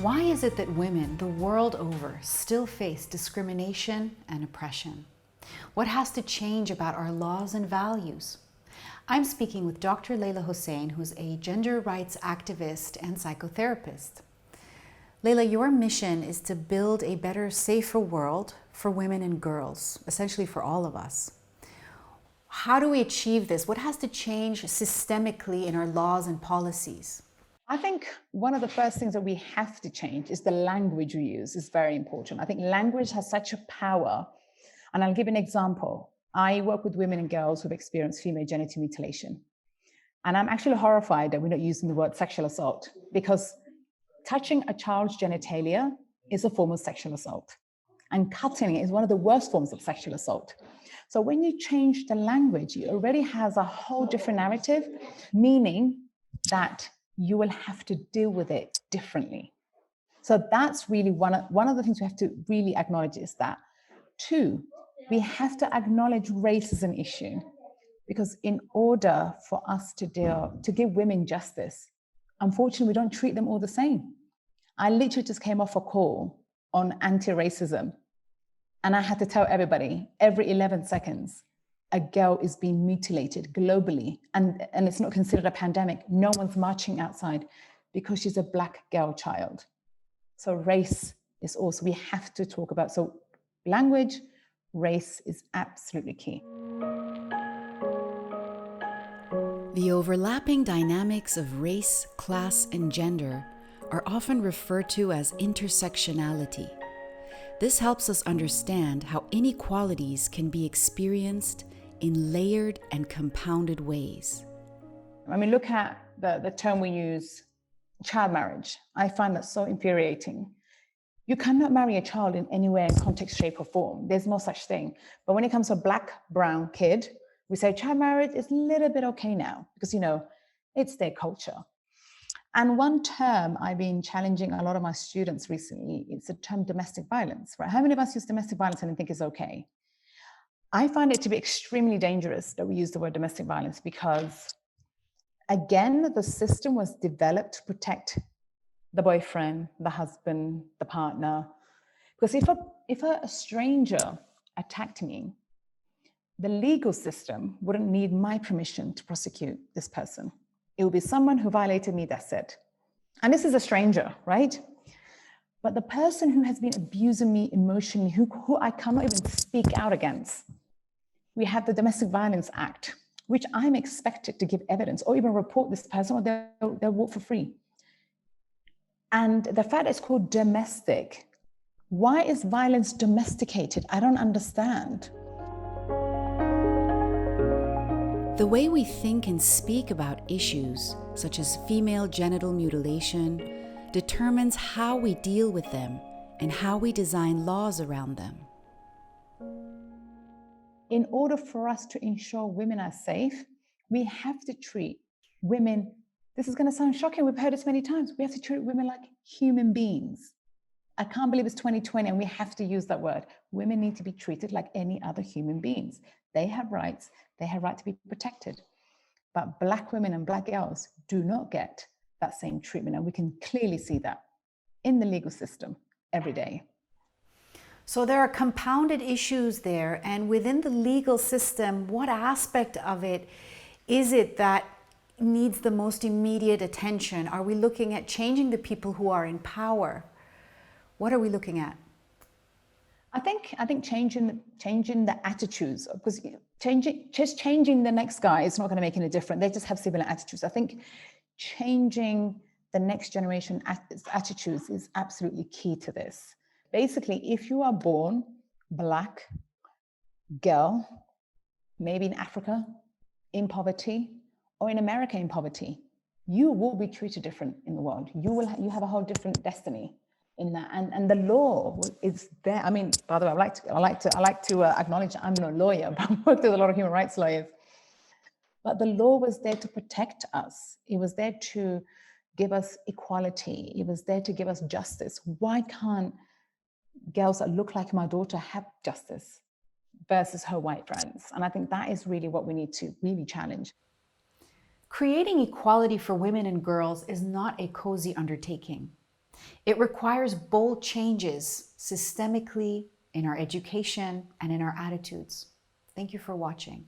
Why is it that women the world over still face discrimination and oppression? What has to change about our laws and values? I'm speaking with Dr. Leyla Hussein, who's a gender rights activist and psychotherapist. Leyla, your mission is to build a better, safer world for women and girls, essentially for all of us. How do we achieve this? What has to change systemically in our laws and policies? I think one of the first things that we have to change is the language we use is very important. I think language has such a power. And I'll give an example. I work with women and girls who've experienced female genital mutilation. And I'm actually horrified that we're not using the word sexual assault, because touching a child's genitalia is a form of sexual assault. And cutting it is one of the worst forms of sexual assault. So when you change the language, it already has a whole different narrative, meaning that you will have to deal with it differently. So that's really one of the things we have to really acknowledge is that. Two, we have to acknowledge race as an issue, because in order for us to give women justice, unfortunately, we don't treat them all the same. I literally just came off a call on anti-racism, and I had to tell everybody every 11 seconds, a girl is being mutilated globally, and it's not considered a pandemic. No one's marching outside because she's a Black girl child. So race is also, we have to talk about, so language, race is absolutely key. The overlapping dynamics of race, class, and gender are often referred to as intersectionality. This helps us understand how inequalities can be experienced in layered and compounded ways. I mean, look at the term we use, child marriage. I find that so infuriating. You cannot marry a child in any way, in context, shape, or form. There's no such thing. But when it comes to a Black, brown kid, we say child marriage is a little bit okay now because, it's their culture. And one term I've been challenging a lot of my students recently, it's the term domestic violence, right? How many of us use domestic violence and think it's okay? I find it to be extremely dangerous that we use the word domestic violence because, again, the system was developed to protect the boyfriend, the husband, the partner. Because if a stranger attacked me, the legal system wouldn't need my permission to prosecute this person. It would be someone who violated me, that's it. And this is a stranger, right? But the person who has been abusing me emotionally, who I cannot even speak out against, we have the Domestic Violence Act, which I'm expected to give evidence or even report this person, or they'll walk for free. And the fact it's called domestic, why is violence domesticated? I don't understand. The way we think and speak about issues, such as female genital mutilation, determines how we deal with them and how we design laws around them. In order for us to ensure women are safe, we have to treat women, this is going to sound shocking, we've heard this many times, we have to treat women like human beings. I can't believe it's 2020 and we have to use that word. Women need to be treated like any other human beings. They have rights, they have right to be protected. But Black women and Black girls do not get that same treatment. And we can clearly see that in the legal system every day. So there are compounded issues there, and within the legal system, what aspect of it is it that needs the most immediate attention? Are we looking at changing the people who are in power? What are we looking at? I think changing the attitudes, because changing the next guy is not going to make any difference. They just have similar attitudes. I think changing the next generation attitudes is absolutely key to this. Basically, if you are born Black, girl, maybe in Africa, in poverty, or in America in poverty, you will be treated different in the world. You have a whole different destiny in that, and the law is there. I mean, by the way, I like to acknowledge I'm not a lawyer, but I've worked with a lot of human rights lawyers. But the law was there to protect us. It was there to give us equality. It was there to give us justice. Why can't girls that look like my daughter have justice versus her white friends? And I think that is really what we need to really challenge. Creating equality for women and girls is not a cozy undertaking. It requires bold changes systemically in our education and in our attitudes. Thank you for watching.